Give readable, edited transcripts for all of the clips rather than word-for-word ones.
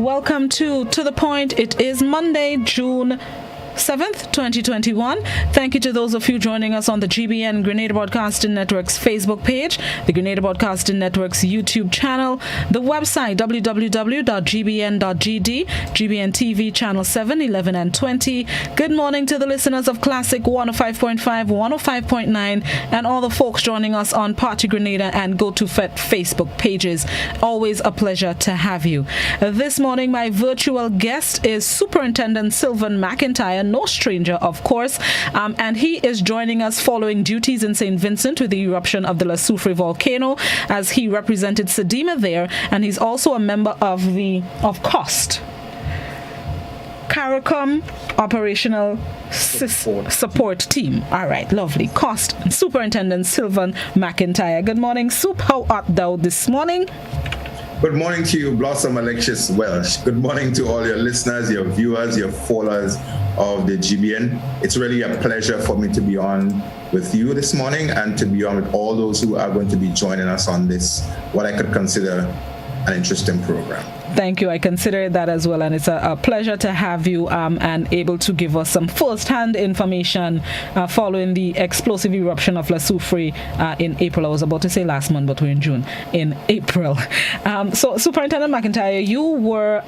welcome to the Point. It is Monday, June 7th, 2021. Thank you to those of you joining us on the GBN Grenada Broadcasting Network's Facebook page, the Grenada Broadcasting Network's YouTube channel, the website www.gbn.gd, GBN TV channel 7, 11 and 20. Good morning to the listeners of Classic 105.5, 105.9 and all the folks joining us on Party Grenada and Go to Fet Facebook pages. Always a pleasure to have you. This morning my virtual guest is Superintendent Sylvan McIntyre, no stranger, of course, and he is joining us following duties in St. Vincent with the eruption of the La Soufre volcano, as he represented SEDIMA there, and he's also a member of COST, CARICOM Operational Support Team. All right, lovely. COST Superintendent Sylvan McIntyre. Good morning, Sup. How art thou this morning? Good morning to you, Blossom Alexis-Welsh. Good morning to all your listeners, your viewers, your followers of the GBN. It's really a pleasure for me to be on with you this morning and to be on with all those who are going to be joining us on this, what I could consider an interesting program. Thank you. I consider that as well, and it's a pleasure to have you and able to give us some first-hand information following the explosive eruption of La Soufre in April. I was about to say last month, but we're in June. In April. So, Superintendent McIntyre, you were...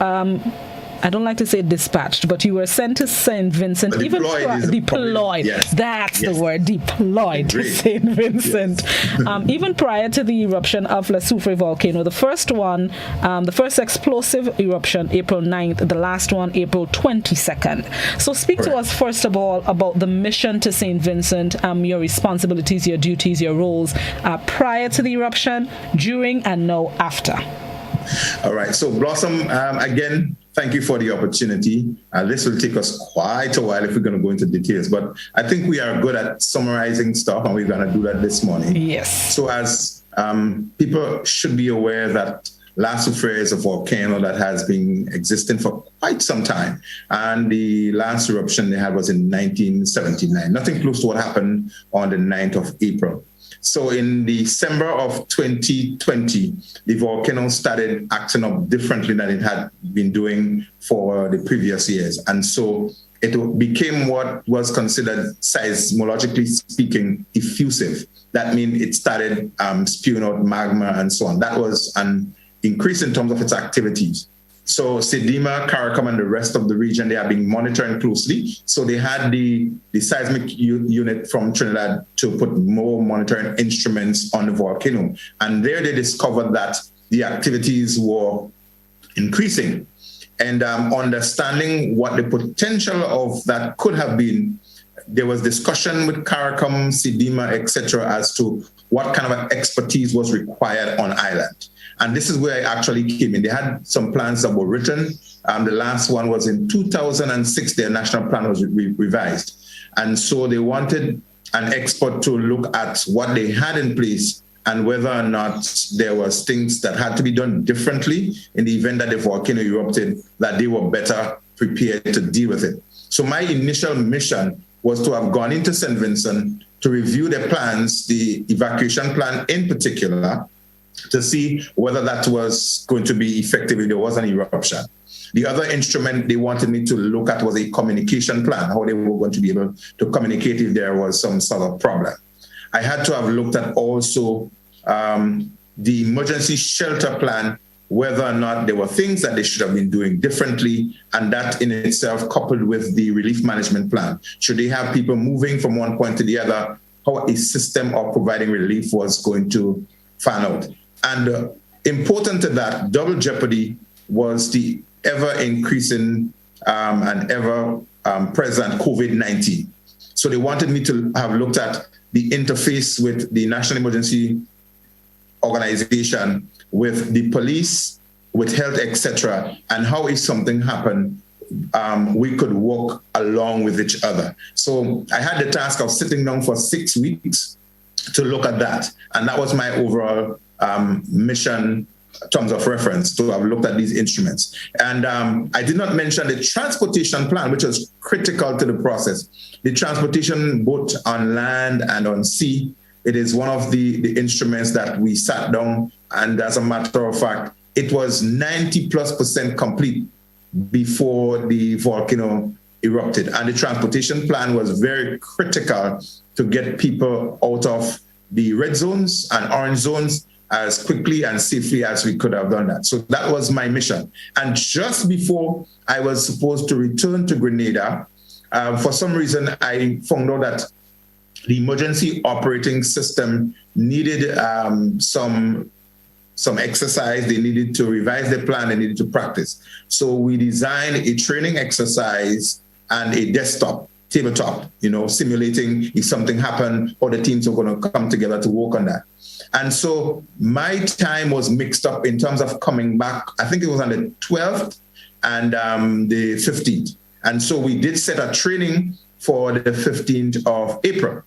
I don't like to say dispatched, but you were sent to St. Vincent. Deployed. Yes. That's the word, deployed to St. Vincent. Yes. Even prior to the eruption of La Soufre volcano, the first one, the first explosive eruption, April 9th, the last one, April 22nd. So speak to us, first of all, about the mission to St. Vincent, your responsibilities, your duties, your roles prior to the eruption, during, and now after. All right. So, Blossom, again, thank you for the opportunity. This will take us quite a while if we're going to go into details, but I think we are good at summarizing stuff, and we're going to do that this morning. Yes. So as people should be aware that La Soufre is a volcano that has been existing for quite some time. And the last eruption they had was in 1979, nothing close to what happened on the 9th of April. So in December of 2020, the volcano started acting up differently than it had been doing for the previous years. And so it became what was considered, seismologically speaking, effusive. That means it started spewing out magma and so on. That was an increase in terms of its activities. So SEDIMA, CARICOM, and the rest of the region, they are being monitored closely. So they had the seismic unit from Trinidad to put more monitoring instruments on the volcano. And there they discovered that the activities were increasing. And understanding what the potential of that could have been, there was discussion with CARICOM, SEDIMA, etc., as to what kind of expertise was required on island. And this is where I actually came in. They had some plans that were written. The last one was in 2006, their national plan was revised. And so they wanted an expert to look at what they had in place and whether or not there was things that had to be done differently in the event that the volcano erupted, that they were better prepared to deal with it. So my initial mission was to have gone into St. Vincent to review their plans, the evacuation plan in particular, to see whether that was going to be effective if there was an eruption. The other instrument they wanted me to look at was a communication plan, how they were going to be able to communicate if there was some sort of problem. I had to have looked at also the emergency shelter plan, whether or not there were things that they should have been doing differently, and that in itself coupled with the relief management plan. Should they have people moving from one point to the other, how a system of providing relief was going to fan out. And important to that, double jeopardy was the ever-increasing and ever-present COVID-19. So they wanted me to have looked at the interface with the National Emergency Organization, with the police, with health, etc., and how if something happened, we could work along with each other. So I had the task of sitting down for 6 weeks to look at that. And that was my overall mission terms of reference, to have looked at these instruments. And I did not mention the transportation plan, which was critical to the process. The transportation both on land and on sea, it is one of the instruments that we sat down, and as a matter of fact, it was 90+% complete before the volcano erupted. And the transportation plan was very critical to get people out of the red zones and orange zones as quickly and safely as we could have done that. So that was my mission. And just before I was supposed to return to Grenada, for some reason, I found out that the emergency operating system needed some exercise. They needed to revise the plan. They needed to practice. So we designed a training exercise and a desktop, tabletop, simulating if something happened, or the teams are going to come together to work on that. And so my time was mixed up in terms of coming back. I think it was on the 12th and the 15th. And so we did set a training for the 15th of April.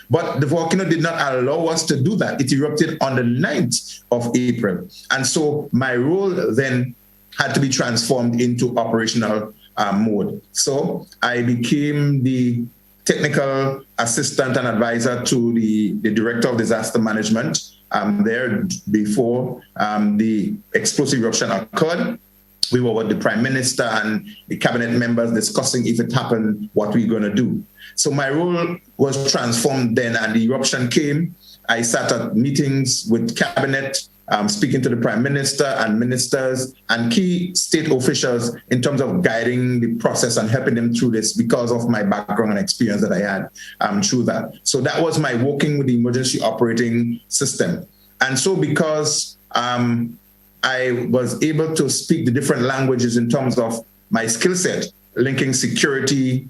But the volcano did not allow us to do that. It erupted on the 9th of April. And so my role then had to be transformed into operational mode. So I became the technical assistant and advisor to the director of disaster management there before the explosive eruption occurred. We were with the Prime Minister and the cabinet members discussing if it happened, what we're going to do. So my role was transformed then, and the eruption came. I sat at meetings with cabinet, speaking to the Prime Minister and ministers and key state officials in terms of guiding the process and helping them through this because of my background and experience that I had through that. So that was my working with the emergency operating system. And so because I was able to speak the different languages in terms of my skill set, linking security,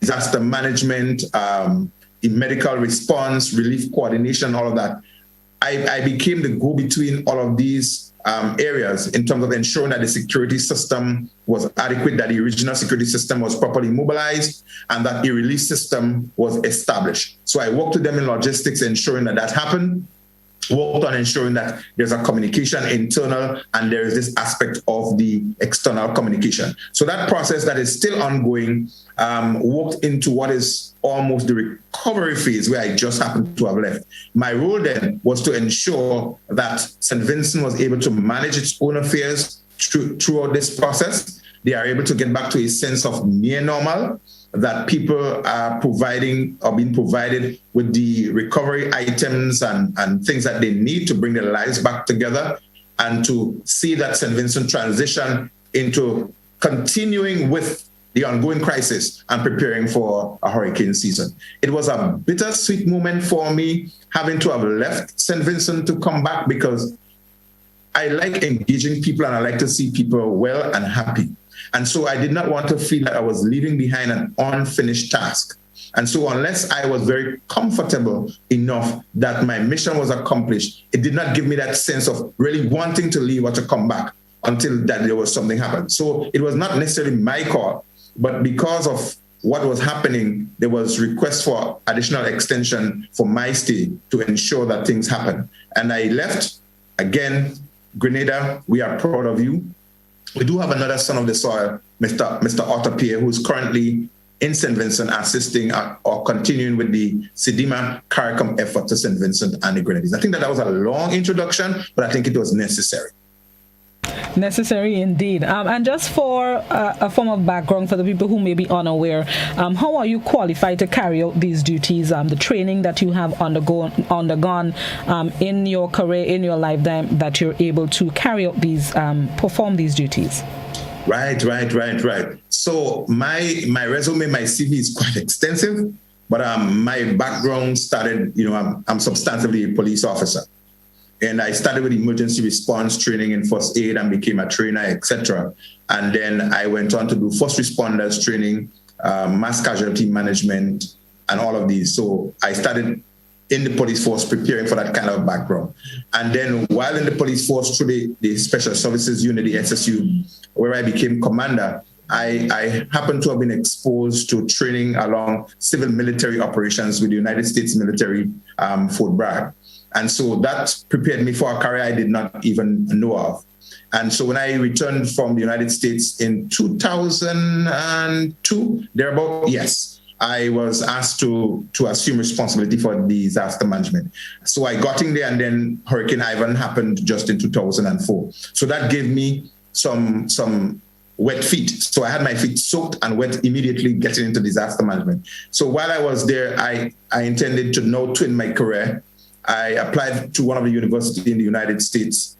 disaster management, medical response, relief coordination, all of that. I became the go-between all of these areas in terms of ensuring that the security system was adequate, that the original security system was properly mobilized, and that the relief system was established. So I worked with them in logistics, ensuring that that happened. Worked on ensuring that there's a communication internal and there is this aspect of the external communication. So that process that is still ongoing walked into what is almost the recovery phase where I just happened to have left. My role then was to ensure that St. Vincent was able to manage its own affairs throughout this process. They are able to get back to a sense of near normal, that people are being provided with the recovery items and things that they need to bring their lives back together, and to see that St. Vincent transition into continuing with the ongoing crisis and preparing for a hurricane season. It was a bittersweet moment for me having to have left St. Vincent to come back, because I like engaging people and I like to see people well and happy. And so I did not want to feel that I was leaving behind an unfinished task. And so unless I was very comfortable enough that my mission was accomplished, it did not give me that sense of really wanting to leave or to come back until that there was something happen. So it was not necessarily my call, but because of what was happening, there was request for additional extension for my stay to ensure that things happen. And I left. Again, Grenada, we are proud of you. We do have another son of the soil, Mr. Otto Pierre, who's currently in St. Vincent assisting or continuing with the Sedima CARICOM effort to St. Vincent and the Grenadines. I think that was a long introduction, but I think it was necessary. Necessary indeed. And just for a form of background for the people who may be unaware, how are you qualified to carry out these duties? The training that you have undergone in your career, in your lifetime, that you're able to carry out these, perform these duties? Right. So my resume, my CV is quite extensive, but my background started, I'm substantively a police officer. And I started with emergency response training in first aid and became a trainer, etc. And then I went on to do first responders training, mass casualty management, and all of these. So I started in the police force preparing for that kind of background. And then while in the police force through the Special Services Unit, the SSU, where I became commander, I happened to have been exposed to training along civil military operations with the United States military, Fort Bragg. And so that prepared me for a career I did not even know of. And so when I returned from the United States in 2002, thereabout, yes, I was asked to assume responsibility for disaster management. So I got in there, and then Hurricane Ivan happened just in 2004. So that gave me some wet feet. So I had my feet soaked and wet immediately getting into disaster management. So while I was there, I intended to now twin my career. I applied to one of the universities in the United States.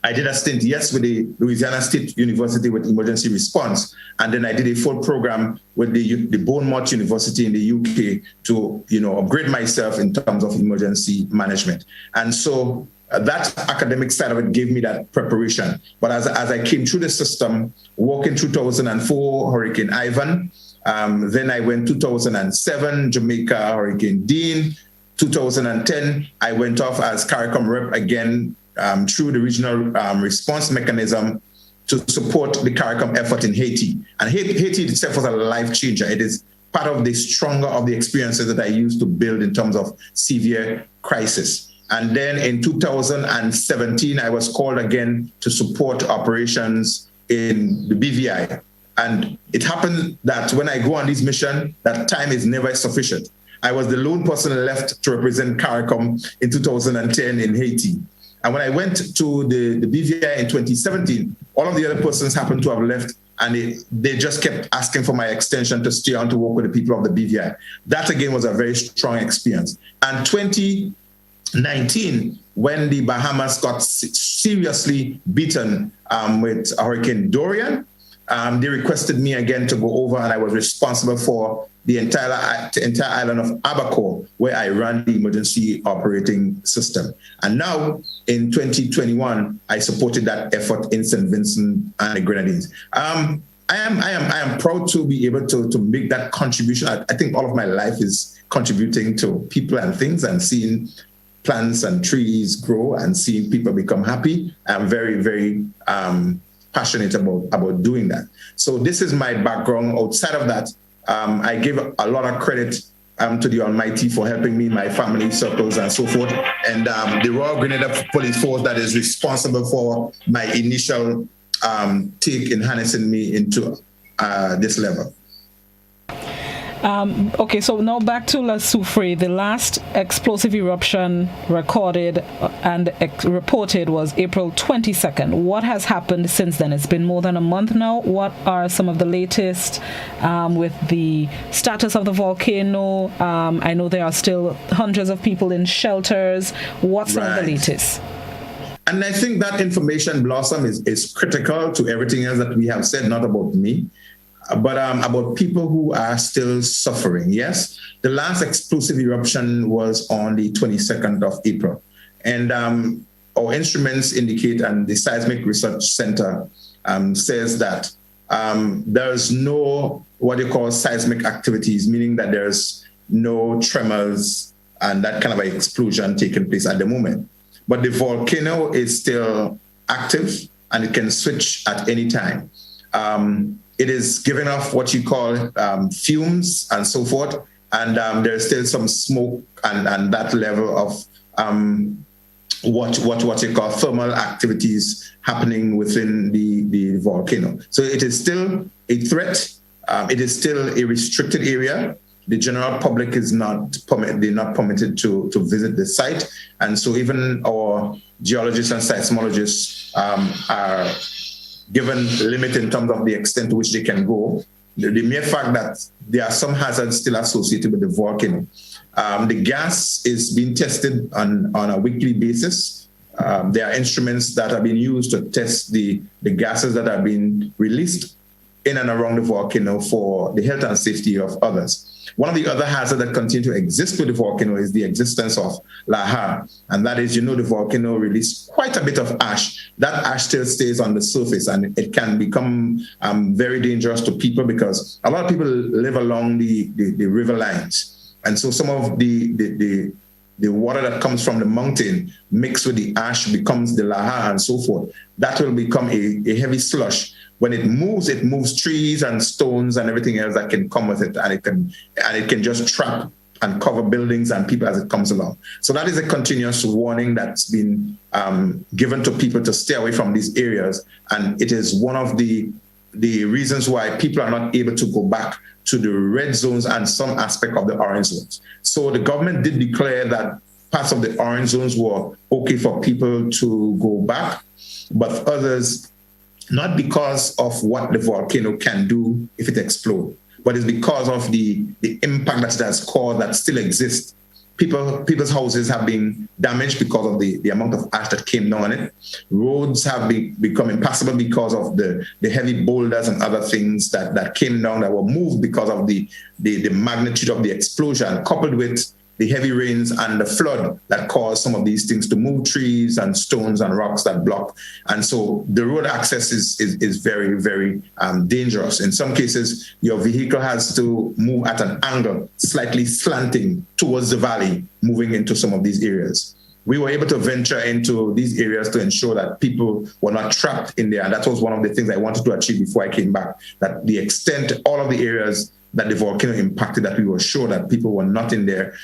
I did a stint, with the Louisiana State University with emergency response. And then I did a full program with the Bournemouth University in the UK to, upgrade myself in terms of emergency management. And so that academic side of it gave me that preparation. But as I came through the system, working 2004, Hurricane Ivan, then I went 2007, Jamaica, Hurricane Dean. 2010, I went off as CARICOM rep again, through the regional response mechanism to support the CARICOM effort in Haiti. And Haiti itself was a life changer. It is part of the stronger of the experiences that I used to build in terms of severe crisis. And then in 2017, I was called again to support operations in the BVI. And it happened that when I go on this mission, that time is never sufficient. I was the lone person left to represent CARICOM in 2010 in Haiti. And when I went to the BVI in 2017, all of the other persons happened to have left, and they just kept asking for my extension to stay on to work with the people of the BVI. That, again, was a very strong experience. And 2019, when the Bahamas got seriously beaten with Hurricane Dorian, they requested me again to go over, and I was responsible for the entire island of Abaco, where I ran the emergency operating system. And now, in 2021, I supported that effort in St. Vincent and the Grenadines. I am proud to be able to make that contribution. I think all of my life is contributing to people and things and seeing plants and trees grow and seeing people become happy. I'm very, very passionate about doing that. So this is my background. Outside of that, I give a lot of credit to the Almighty for helping me, my family circles and so forth. And the Royal Grenada Police Force that is responsible for my initial take in harnessing me into this level. Okay, so now back to La Soufrière. The last explosive eruption recorded and reported was April 22nd. What has happened since then? It's been more than a month now. What are some of the latest with the status of the volcano? I know there are still hundreds of people in shelters. What's some of the latest? And I think that information, Blossom, is critical to everything else that we have said, not about me, but about people who are still suffering. Yes, the last explosive eruption was on the 22nd of April. And our instruments indicate, and the Seismic Research Center says that there's no what you call seismic activities, meaning that there's no tremors and that kind of an explosion taking place at the moment. But the volcano is still active and it can switch at any time. It is giving off what you call fumes and so forth. And there's still some smoke and that level of what you call thermal activities happening within the volcano. So it is still a threat. It is still a restricted area. The general public is not permitted to visit the site. And so even our geologists and seismologists are given limit in terms of the extent to which they can go. The mere fact that there are some hazards still associated with the volcano. The gas is being tested on a weekly basis. There are instruments that are being used to test the gases that are being released in and around the volcano for the health and safety of others. One of the other hazards that continue to exist with the volcano is the existence of lahar. And that is, the volcano released quite a bit of ash. That ash still stays on the surface and it can become very dangerous to people because a lot of people live along the river lines. And so some of the water that comes from the mountain mixed with the ash becomes the lahar and so forth. That will become a heavy slush. When it moves trees and stones and everything else that can come with it, and it can just trap and cover buildings and people as it comes along. So that is a continuous warning that's been given to people to stay away from these areas, and it is one of the the reasons why people are not able to go back to the red zones and some aspect of the orange zones. So the government did declare that parts of the orange zones were okay for people to go back, but others, not because of what the volcano can do if it explodes, but it's because of the impact that it has caused that still exists. People's houses have been damaged because of the amount of ash that came down on it. Roads have become impassable because of the heavy boulders and other things that came down that were moved because of the magnitude of the explosion, coupled with the heavy rains and the flood that caused some of these things to move trees and stones and rocks that block. And so the road access is very, very dangerous. In some cases, your vehicle has to move at an angle, slightly slanting towards the valley, moving into some of these areas. We were able to venture into these areas to ensure that people were not trapped in there. And that was one of the things I wanted to achieve before I came back, that the extent, all of the areas that the volcano impacted, that we were sure that people were not in there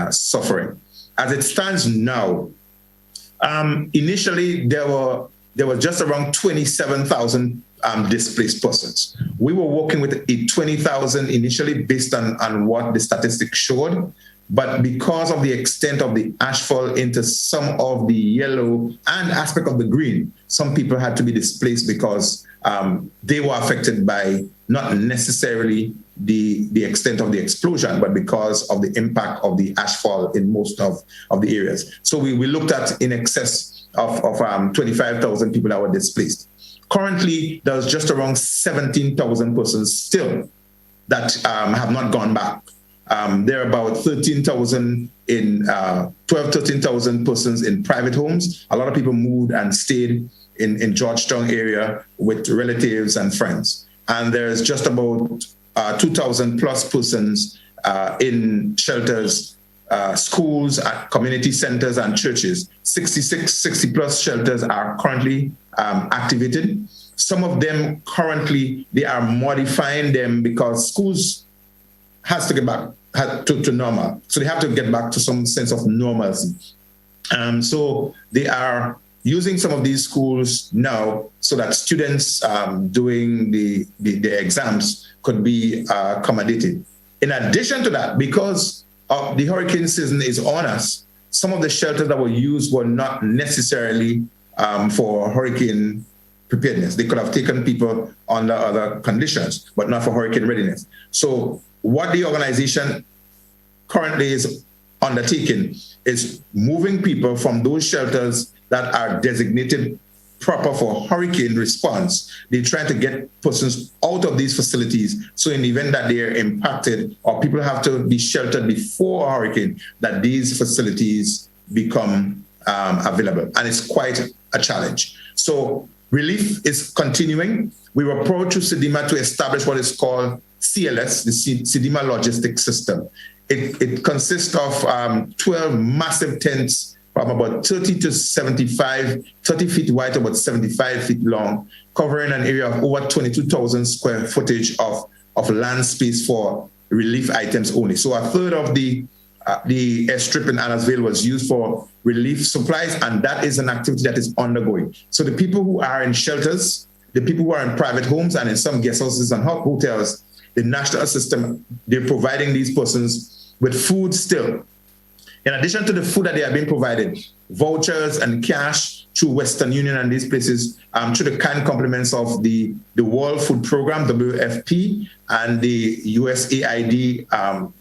suffering. As it stands now, initially there were just around 27,000 displaced persons. We were working with a 20,000 initially based on what the statistics showed, but because of the extent of the ashfall into some of the yellow and aspect of the green, some people had to be displaced because they were affected by not necessarily the extent of the explosion, but because of the impact of the ashfall in most of the areas. So we looked at in excess of 25,000 people that were displaced. Currently, there's just around 17,000 persons still that have not gone back. There are about 13,000 in 13,000 persons in private homes. A lot of people moved and stayed in Georgetown area with relatives and friends. And there's just about 2,000 plus persons in shelters, schools, community centers, and churches. 60 plus shelters are currently activated. Some of them currently, they are modifying them because schools has to get back to normal. So they have to get back to some sense of normalcy. So they are using some of these schools now so that students doing the exams could be accommodated. In addition to that, because the hurricane season is on us, some of the shelters that were used were not necessarily for hurricane preparedness. They could have taken people under other conditions, but not for hurricane readiness. So what the organization currently is undertaking is moving people from those shelters that are designated proper for hurricane response. They're trying to get persons out of these facilities. So in the event that they are impacted or people have to be sheltered before a hurricane, that these facilities become available. And it's quite a challenge. So relief is continuing. We were approached to Sedima to establish what is called CLS, the Sedima Logistics System. It consists of 12 massive tents from about 30 feet wide to about 75 feet long, covering an area of over 22,000 square footage of land space for relief items only. So a third of the airstrip in Annesville was used for relief supplies, and that is an activity that is undergoing. So the people who are in shelters, the people who are in private homes and in some guest houses and hotels, the national system, they're providing these persons with food still. In addition to the food that they are being provided, vouchers and cash through Western Union and these places, through the kind compliments of the World Food Program, WFP, and the USAID,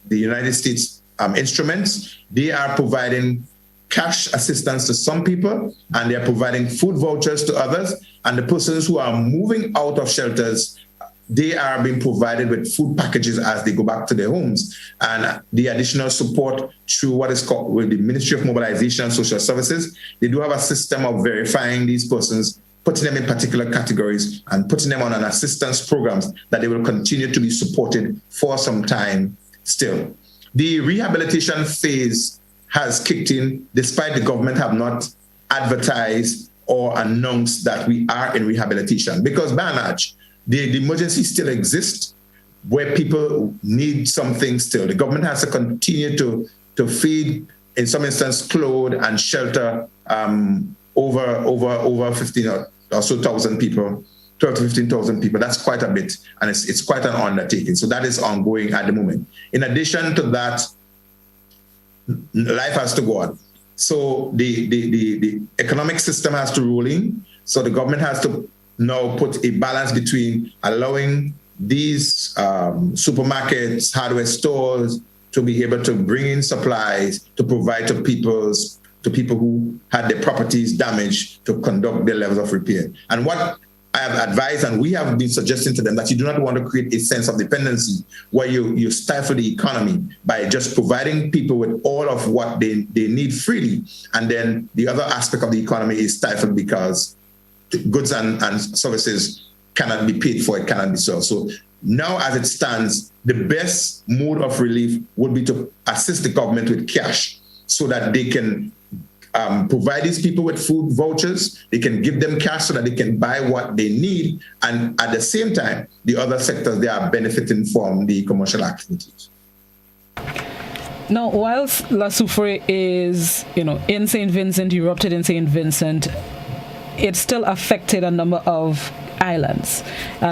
the United States instruments, they are providing cash assistance to some people, and they are providing food vouchers to others. And the persons who are moving out of shelters, they are being provided with food packages as they go back to their homes. And the additional support through what is called with the Ministry of Mobilization and Social Services, they do have a system of verifying these persons, putting them in particular categories and putting them on an assistance programs that they will continue to be supported for some time still. The rehabilitation phase has kicked in despite the government have not advertised or announced that we are in rehabilitation, because by and large, the emergency still exists where people need something still. The government has to continue to feed, in some instance, clothe and shelter over 15 or so thousand people 12 to 15,000 people. That's quite a bit, and it's quite an undertaking. So that is ongoing at the moment. In addition to that, life has to go on. So the economic system has to roll in. So the government has to now put a balance between allowing these supermarkets, hardware stores to be able to bring in supplies to provide to people who had their properties damaged to conduct their levels of repair. And what I have advised, and we have been suggesting to them, that you do not want to create a sense of dependency where you stifle the economy by just providing people with all of what they need freely. And then the other aspect of the economy is stifled because goods and services cannot be paid for, it cannot be sold. So now as it stands, the best mode of relief would be to assist the government with cash so that they can provide these people with food vouchers, they can give them cash so that they can buy what they need. And at the same time, the other sectors, they are benefiting from the commercial activities. Now, whilst La Soufrière is, in St. Vincent, erupted in St. Vincent, it still affected a number of islands,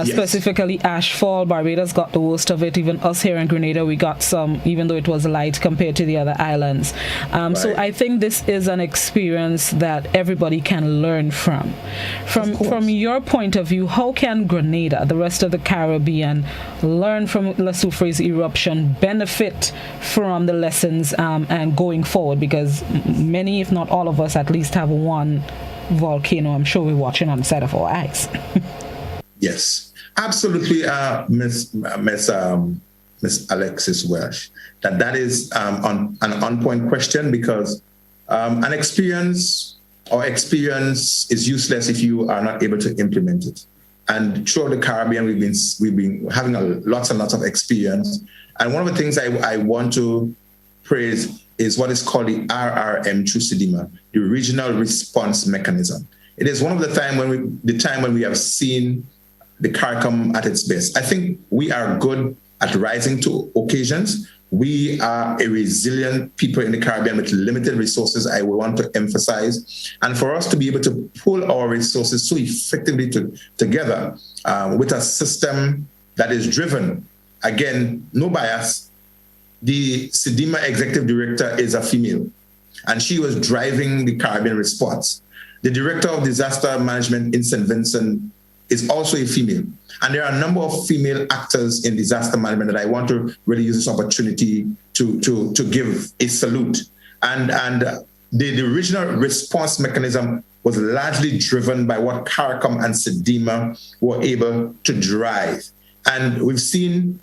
specifically Ashfall. Barbados got the worst of it. Even us here in Grenada, we got some, even though it was light compared to the other islands. Right. So I think this is an experience that everybody can learn from. From your point of view, how can Grenada, the rest of the Caribbean, learn from La Soufrière's eruption, benefit from the lessons and going forward? Because many, if not all of us, at least have one volcano I'm sure we're watching on the side of our eyes. Yes, absolutely, Miss Alexis-Welsh. That is an on-point question, because an experience is useless if you are not able to implement it. And throughout the Caribbean, we've been having lots and lots of experience. And one of the things I want to praise is what is called the RRM through SEDIMA, the Regional Response Mechanism. It is one of the time when we have seen the CARICOM at its best. I think we are good at rising to occasions. We are a resilient people in the Caribbean with limited resources, I would want to emphasize. And for us to be able to pull our resources so effectively together with a system that is driven, again, no bias. The SEDIMA executive director is a female, and she was driving the Caribbean response. The director of disaster management in St. Vincent is also a female. And there are a number of female actors in disaster management that I want to really use this opportunity to give a salute. And the regional response mechanism was largely driven by what CARICOM and SEDIMA were able to drive. And we've seen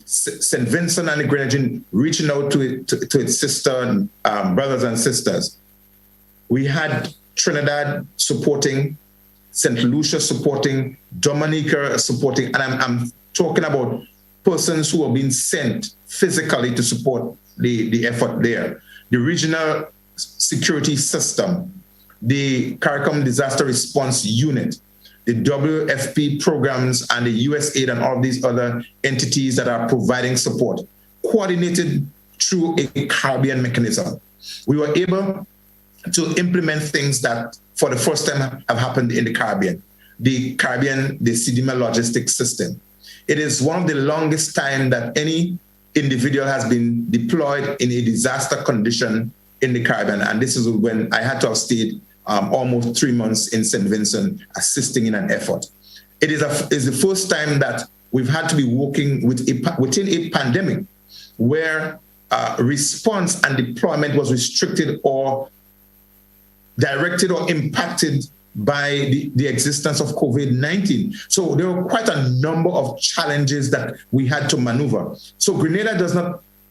St. Vincent and the Grenadines reaching out to its sister brothers and sisters. We had Trinidad supporting, St. Lucia supporting, Dominica supporting, and I'm talking about persons who are being sent physically to support the effort there. The regional security system, the CARICOM Disaster Response Unit, the WFP programs, and the USAID and all these other entities that are providing support, coordinated through a Caribbean mechanism. We were able to implement things that for the first time have happened in the Caribbean. The SEDIMA logistics system. It is one of the longest time that any individual has been deployed in a disaster condition in the Caribbean. And this is when I had to have stayed almost 3 months in St. Vincent assisting in an effort. It is the first time that we've had to be working within a pandemic where response and deployment was restricted or directed or impacted by the existence of COVID-19. So there were quite a number of challenges that we had to maneuver. So Grenada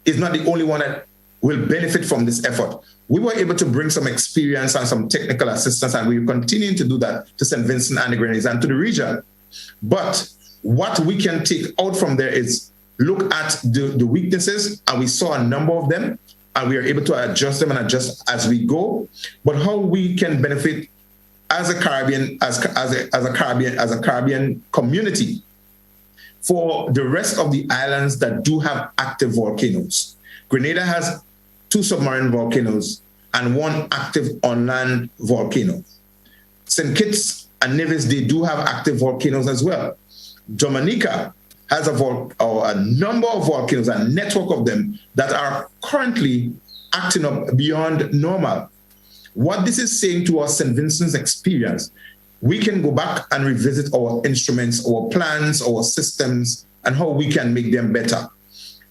is not the only one that will benefit from this effort. We were able to bring some experience and some technical assistance, and we're continuing to do that to St. Vincent and the Grenadines and to the region. But what we can take out from there is look at the weaknesses, and we saw a number of them, and we are able to adjust them and adjust as we go. But how we can benefit as a Caribbean, as a Caribbean community for the rest of the islands that do have active volcanoes. Grenada has 2 submarine volcanoes and 1 active on-land volcano. St. Kitts and Nevis, they do have active volcanoes as well. Dominica has a number of volcanoes, a network of them that are currently acting up beyond normal. What this is saying to us, St. Vincent's experience, we can go back and revisit our instruments, our plans, our systems, and how we can make them better.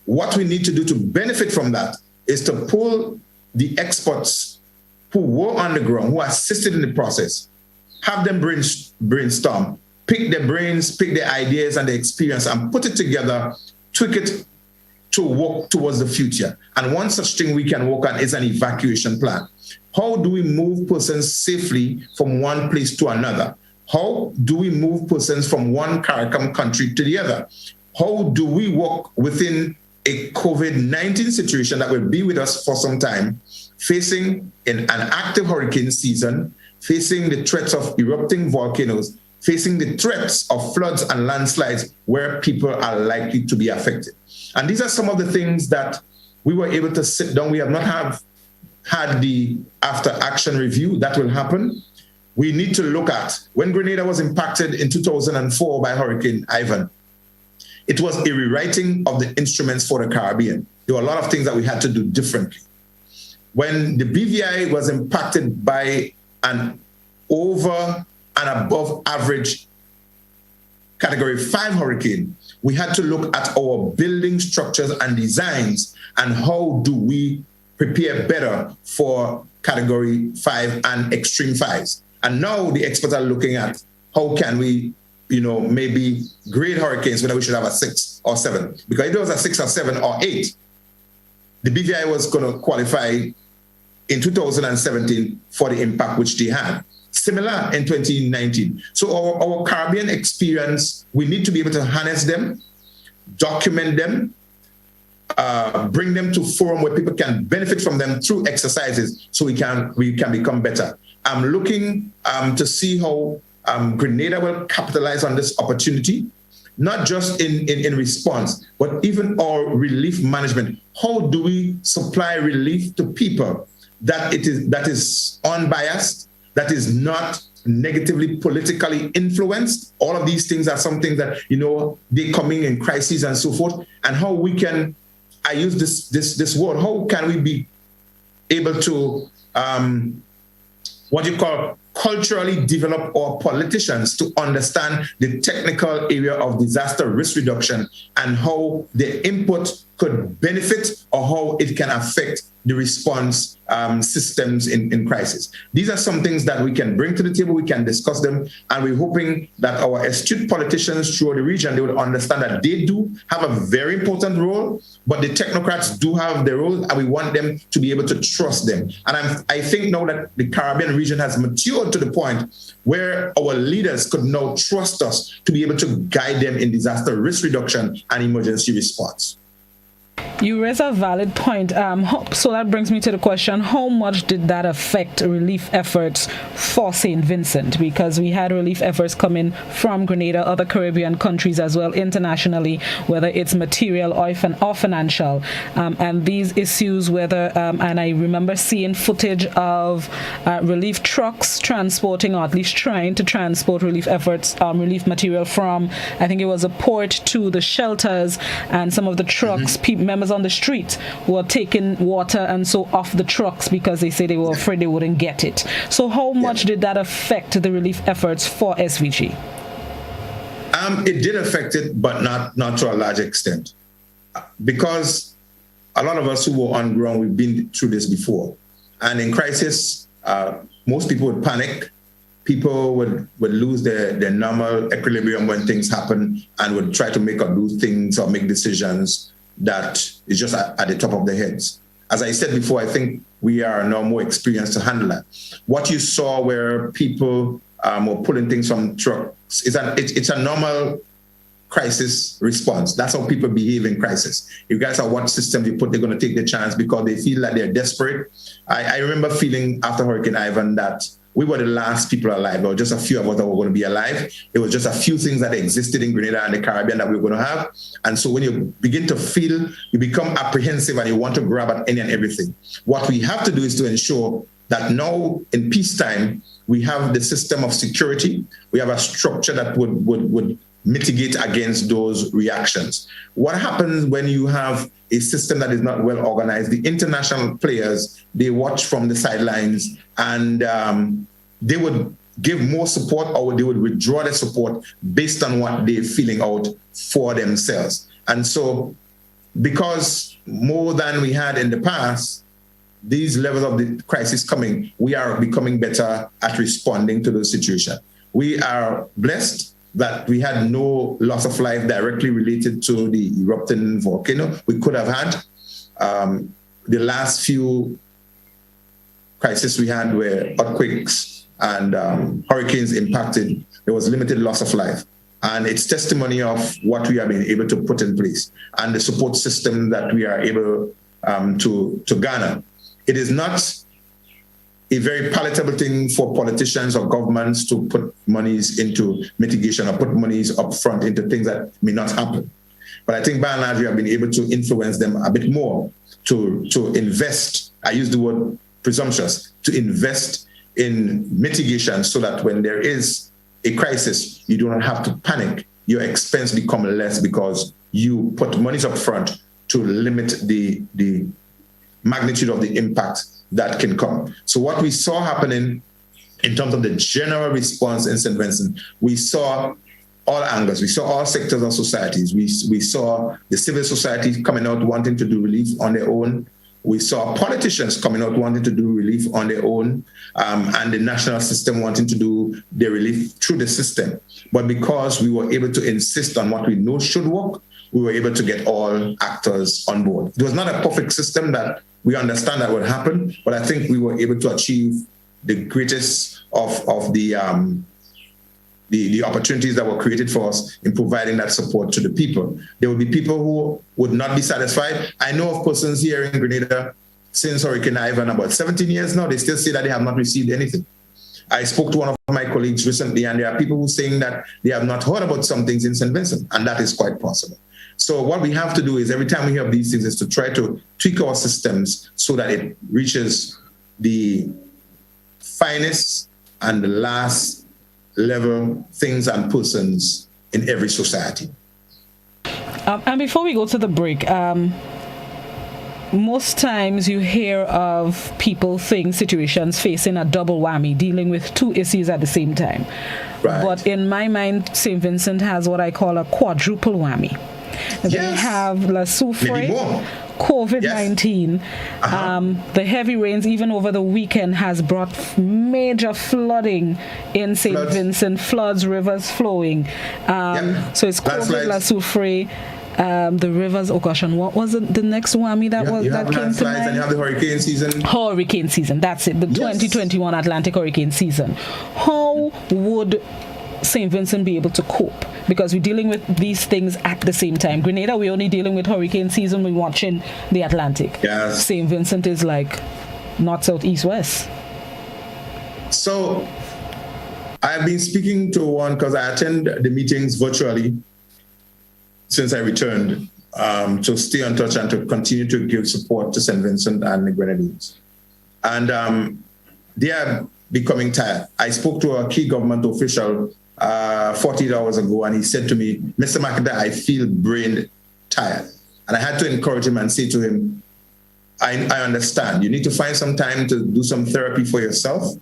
What we need to do to benefit from that is to pull the experts who were on the ground, who assisted in the process, have them brainstorm, pick their brains, pick their ideas and their experience, and put it together, tweak it to work towards the future. And one such thing we can work on is an evacuation plan. How do we move persons safely from one place to another? How do we move persons from one CARICOM country to the other? How do we work within a COVID-19 situation that will be with us for some time, facing an active hurricane season, facing the threats of erupting volcanoes, facing the threats of floods and landslides where people are likely to be affected? And these are some of the things that we were able to sit down. We have not had the after action review that will happen. We need to look at when Grenada was impacted in 2004 by Hurricane Ivan. It was a rewriting of the instruments for the Caribbean. There were a lot of things that we had to do differently. When the BVI was impacted by an over and above average Category 5 hurricane, we had to look at our building structures and designs and how do we prepare better for Category 5 and Extreme 5s. And now the experts are looking at how can we, maybe grade hurricanes whether we should have a 6 or 7. Because if it was a 6 or 7 or 8, the BVI was going to qualify in 2017 for the impact which they had. Similar in 2019. So our Caribbean experience, we need to be able to harness them, document them, bring them to forum where people can benefit from them through exercises so we can become better. I'm looking to see how Grenada will capitalize on this opportunity, not just in response, but even our relief management. How do we supply relief to people that is unbiased, that is not negatively politically influenced? All of these things are some things that, they coming in crises and so forth. And how we can, I use this word, how can we be able to, culturally develop our politicians to understand the technical area of disaster risk reduction and how the input could benefit or how it can affect the response systems in crisis. These are some things that we can bring to the table, we can discuss them, and we're hoping that our astute politicians throughout the region, they will understand that they do have a very important role, but the technocrats do have their role, and we want them to be able to trust them. And I think now that the Caribbean region has matured to the point where our leaders could now trust us to be able to guide them in disaster risk reduction and emergency response. You raise a valid point. So that brings me to the question, how much did that affect relief efforts for St. Vincent? Because we had relief efforts coming from Grenada, other Caribbean countries as well, internationally, whether it's material or financial. And these issues, and I remember seeing footage of relief trucks transporting, or at least trying to transport relief efforts, relief material from, I think it was a port to the shelters, and some of the trucks, members on the street were taking water and so off the trucks because they say they were afraid they wouldn't get it. So how much did that affect the relief efforts for SVG? It did affect it, but not to a large extent. Because a lot of us who were on ground, we've been through this before. And in crisis, most people would panic. People would lose their normal equilibrium when things happen and would try to make or do things or make decisions that is just at the top of their heads. As I said before, I think we are now more experienced to handle that. What you saw where people were pulling things from trucks, it's a normal crisis response. That's how people behave in crisis. Regardless of what system you put, they're going to take the chance because they feel that they're desperate. I remember feeling after Hurricane Ivan that we were the last people alive. There were just a few of us that were going to be alive. It was just a few things that existed in Grenada and the Caribbean that we were going to have. And so when you begin to feel, you become apprehensive and you want to grab at any and everything. What we have to do is to ensure that now in peacetime, we have the system of security. We have a structure that would mitigate against those reactions. What happens when you have a system that is not well organized? The international players, they watch from the sidelines, and they would give more support, or they would withdraw their support based on what they're feeling out for themselves. And so, because more than we had in the past, these levels of the crisis coming, we are becoming better at responding to the situation. We are blessed that we had no loss of life directly related to the erupting volcano. We could have had. The last few crises we had were earthquakes and hurricanes impacted. There was limited loss of life. And it's testimony of what we have been able to put in place and the support system that we are able to garner. It is not a very palatable thing for politicians or governments to put monies into mitigation or put monies up front into things that may not happen. But I think by and large, we have been able to influence them a bit more to invest. I use the word presumptuous, to invest in mitigation so that when there is a crisis, you do not have to panic. Your expense become less because you put monies up front to limit the magnitude of the impact that can come. So what we saw happening in terms of the general response in St. Vincent, we saw all angles. We saw all sectors of societies. We saw the civil society coming out wanting to do relief on their own. We saw politicians coming out wanting to do relief on their own, and the national system wanting to do their relief through the system. But because we were able to insist on what we know should work, we were able to get all actors on board. It was not a perfect system that we understand that would happen, but I think we were able to achieve the greatest of the opportunities that were created for us in providing that support to the people. There will be people who would not be satisfied. I know of persons here in Grenada since Hurricane Ivan, about 17 years now, they still say that they have not received anything. I spoke to one of my colleagues recently, and there are people who are saying that they have not heard about some things in St. Vincent, and that is quite possible. So what we have to do is every time we hear these things is to try to tweak our systems so that it reaches the finest and the last level things and persons in every society. And before we go to the break, most times you hear of people seeing situations facing a double whammy, dealing with two issues at the same time. Right. But in my mind, St. Vincent has what I call a quadruple whammy. They have La Soufre, COVID-19. Yes. The heavy rains, even over the weekend, has brought major flooding in St. Vincent, floods, rivers flowing. So it's COVID, La Soufre, the rivers. Oh gosh, and what was it? The next whammy that came to mind? And you have the hurricane season. Hurricane season, that's it. The 2021 Atlantic hurricane season. How would St. Vincent be able to cope? Because we're dealing with these things at the same time. Grenada, we're only dealing with hurricane season, we're watching the Atlantic. Yes. St. Vincent is like north, south, east, west. So I've been speaking to one, because I attend the meetings virtually since I returned, to stay in touch and to continue to give support to St. Vincent and the Grenadines. And they are becoming tired. I spoke to a key government official 48 hours ago, and he said to me, Mr. McIntyre, I feel brain tired. And I had to encourage him and say to him, I understand. You need to find some time to do some therapy for yourself.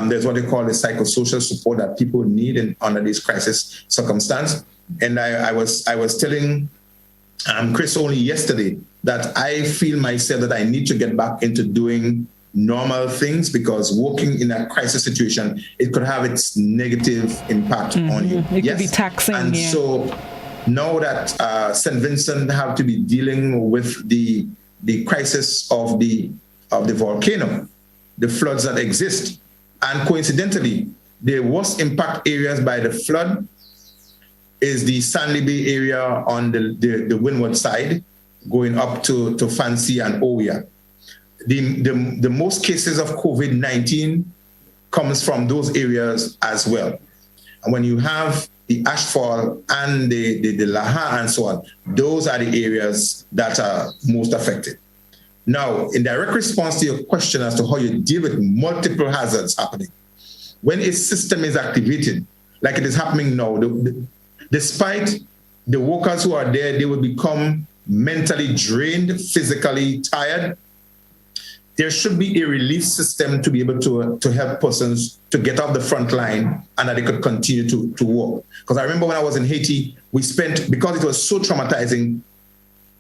There's what they call the psychosocial support that people need under this crisis circumstance. And I was telling Chris only yesterday that I feel myself that I need to get back into doing normal things, because working in a crisis situation, it could have its negative impact on you. It could be taxing. And so now that St. Vincent have to be dealing with the crisis of the volcano, the floods that exist, and coincidentally, the worst impact areas by the flood is the Sandy Bay area on the windward side, going up to Fancy and Oya. The most cases of COVID-19 comes from those areas as well. And when you have the ashfall and the Laha and so on, those are the areas that are most affected. Now, in direct response to your question as to how you deal with multiple hazards happening, when a system is activated, like it is happening now, despite the workers who are there, they will become mentally drained, physically tired. There should be a relief system to be able to help persons to get off the front line and that they could continue to work. Because I remember when I was in Haiti, we spent, because it was so traumatizing,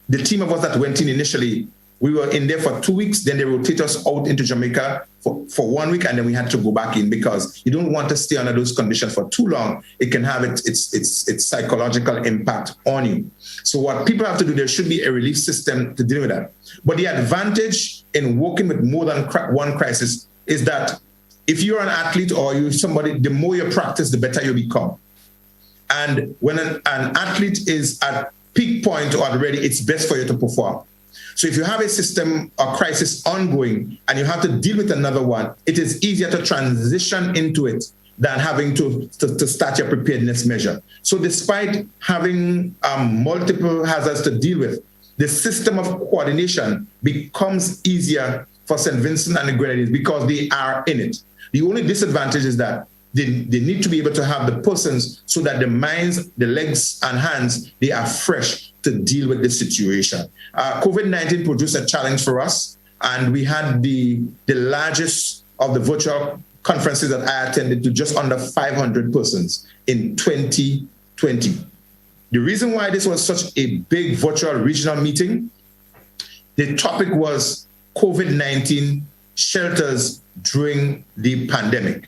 the team of us that went in initially, we were in there for 2 weeks, then they rotate us out into Jamaica for 1 week, and then we had to go back in because you don't want to stay under those conditions for too long. It can have its psychological impact on you. So what people have to do, there should be a relief system to deal with that. But the advantage in working with more than one crisis is that if you're an athlete or you're somebody, the more you practice, the better you become. And when an athlete is at peak point or at ready, it's best for you to perform. So if you have a system or crisis ongoing and you have to deal with another one, it is easier to transition into it than having to start your preparedness measure. So despite having multiple hazards to deal with, the system of coordination becomes easier for St. Vincent and the Grenadines because they are in it. The only disadvantage is that they need to be able to have the persons so that the minds, the legs and hands, they are fresh to deal with the situation. COVID-19 produced a challenge for us, and we had the largest of the virtual conferences that I attended to just under 500 persons in 2020. The reason why this was such a big virtual regional meeting, the topic was COVID-19 shelters during the pandemic.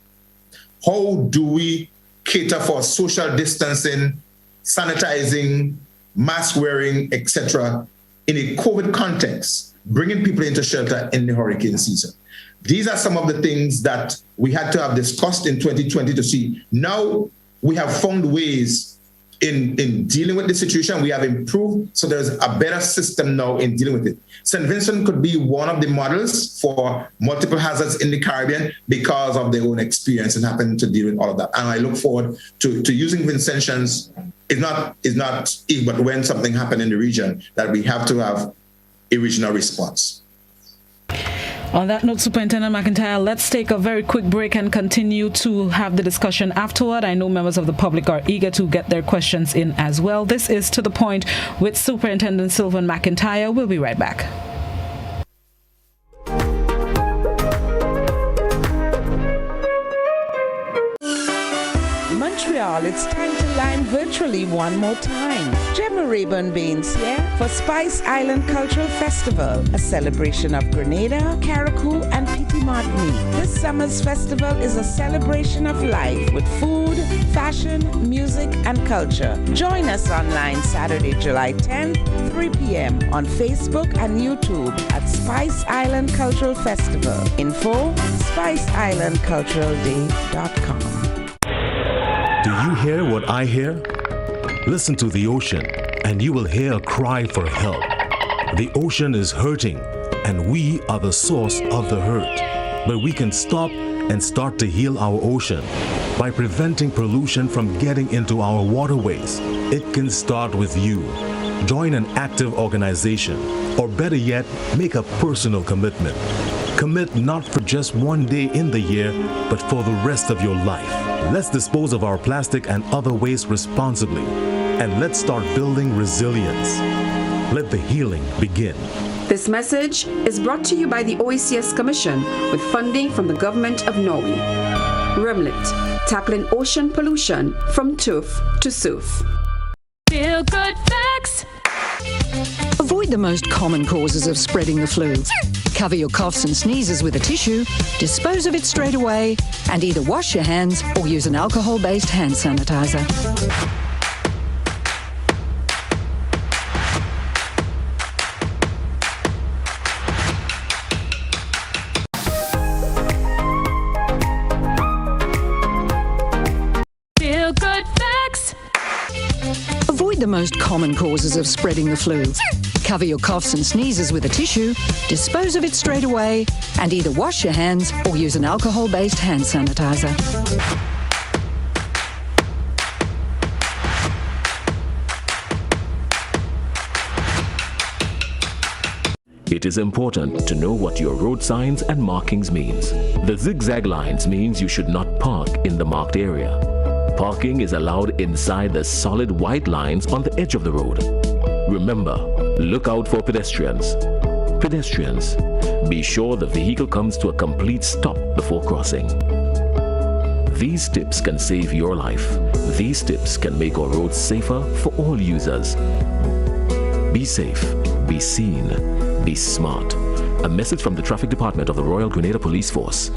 How do we cater for social distancing, sanitizing, mask wearing, etc., in a COVID context, bringing people into shelter in the hurricane season? These are some of the things that we had to have discussed in 2020 to see. Now we have found ways in dealing with the situation. We have improved, so there's a better system now in dealing with it. St. Vincent could be one of the models for multiple hazards in the Caribbean because of their own experience and having to deal with all of that. And I look forward to using Vincentians. It's not if, but when something happened in the region, that we have to have a regional response. On that note, Superintendent McIntyre, let's take a very quick break and continue to have the discussion afterward. I know members of the public are eager to get their questions in as well. This is To the Point with Superintendent Sylvan McIntyre. We'll be right back. Montreal, it's time to line virtually one more time. Gemma Rayburn Baines here for Spice Island Cultural Festival, a celebration of Grenada, Carriacou, and Petit Martinique. This summer's festival is a celebration of life with food, fashion, music, and culture. Join us online Saturday, July 10th, 3 p.m. on Facebook and YouTube at Spice Island Cultural Festival. Info, spiceislandculturalday.com. Do you hear what I hear? Listen to the ocean, and you will hear a cry for help. The ocean is hurting, and we are the source of the hurt. But we can stop and start to heal our ocean by preventing pollution from getting into our waterways. It can start with you. Join an active organization, or better yet, make a personal commitment. Commit not for just one day in the year, but for the rest of your life. Let's dispose of our plastic and other waste responsibly, and let's start building resilience. Let the healing begin. This message is brought to you by the OECS Commission with funding from the Government of Norway. Remlit, tackling ocean pollution from tooth to sooth. Feel good facts. Avoid the most common causes of spreading the flu. Cover your coughs and sneezes with a tissue, dispose of it straight away, and either wash your hands or use an alcohol-based hand sanitizer. Feel good facts. Avoid the most common causes of spreading the flu. Cover your coughs and sneezes with a tissue, dispose of it straight away, and either wash your hands or use an alcohol-based hand sanitizer. It is important to know what your road signs and markings means. The zigzag lines means you should not park in the marked area. Parking is allowed inside the solid white lines on the edge of the road. Remember, look out for pedestrians. Pedestrians, be sure the vehicle comes to a complete stop before crossing. These tips can save your life. These tips can make our roads safer for all users. Be safe, be seen, be smart. A message from the Traffic Department of the Royal Grenada Police Force.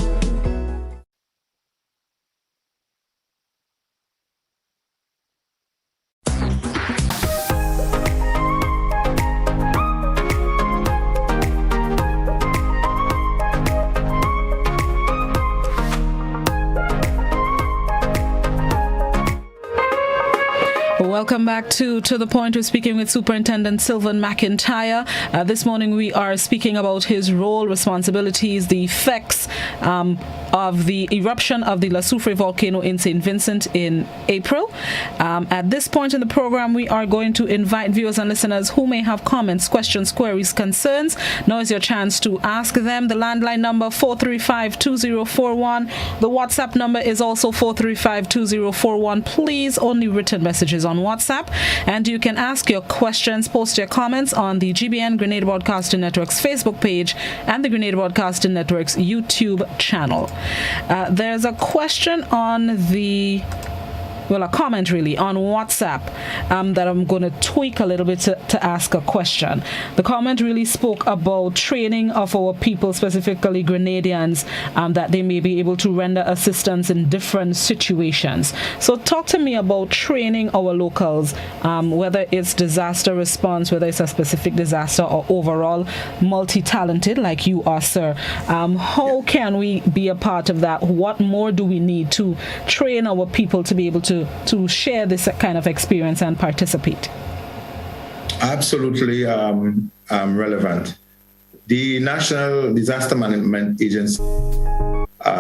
Welcome back to The Point. We're speaking with Superintendent Sylvan McIntyre. This morning we are speaking about his role, responsibilities, the effects of the eruption of the La Soufre volcano in St. Vincent in April. At this point in the program, we are going to invite viewers and listeners who may have comments, questions, queries, concerns. Now is your chance to ask them. The landline number 435-2041. The WhatsApp number is also 435-2041. Please, only written messages on WhatsApp, and you can ask your questions, post your comments on the GBN Grenada Broadcasting Network's Facebook page and the Grenada Broadcasting Network's YouTube channel. There's a question on a comment really on WhatsApp that I'm going to tweak a little bit to ask a question. The comment really spoke about training of our people, specifically Grenadians, that they may be able to render assistance in different situations. So talk to me about training our locals, whether it's disaster response, whether it's a specific disaster or overall multi-talented like you are, sir. How can we be a part of that? What more do we need to train our people to be able to share this kind of experience and participate? Absolutely relevant. The National Disaster Management Agency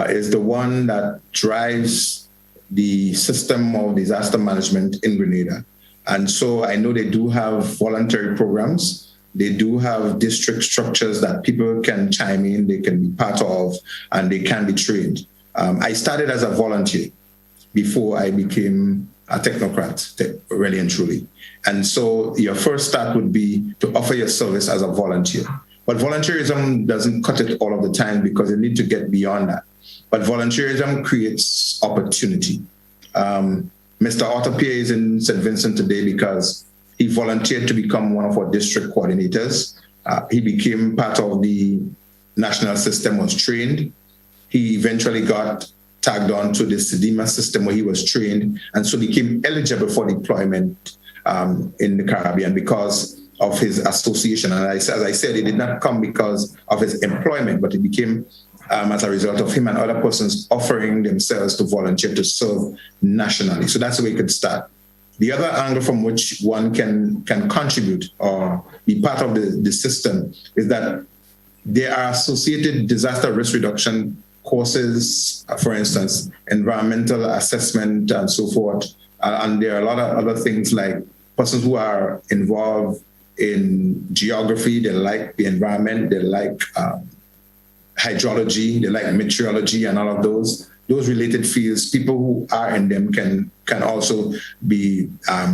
is the one that drives the system of disaster management in Grenada. And so I know they do have voluntary programs. They do have district structures that people can chime in, they can be part of, and they can be trained. I started as a volunteer before I became a technocrat, really and truly. And so your first start would be to offer your service as a volunteer. But volunteerism doesn't cut it all of the time because you need to get beyond that. But volunteerism creates opportunity. Mr. Otapia is in St. Vincent today because he volunteered to become one of our district coordinators. He became part of the national system, was trained. He eventually got tagged on to the SEDIMA system where he was trained, and so became eligible for deployment in the Caribbean because of his association. And as I said, it did not come because of his employment, but it became as a result of him and other persons offering themselves to volunteer to serve nationally. So that's the way it could start. The other angle from which one can contribute or be part of the system is that there are associated disaster risk reduction courses, for instance, environmental assessment and so forth. And there are a lot of other things like persons who are involved in geography, they like the environment, they like hydrology, they like meteorology and all of those related fields. People who are in them can also be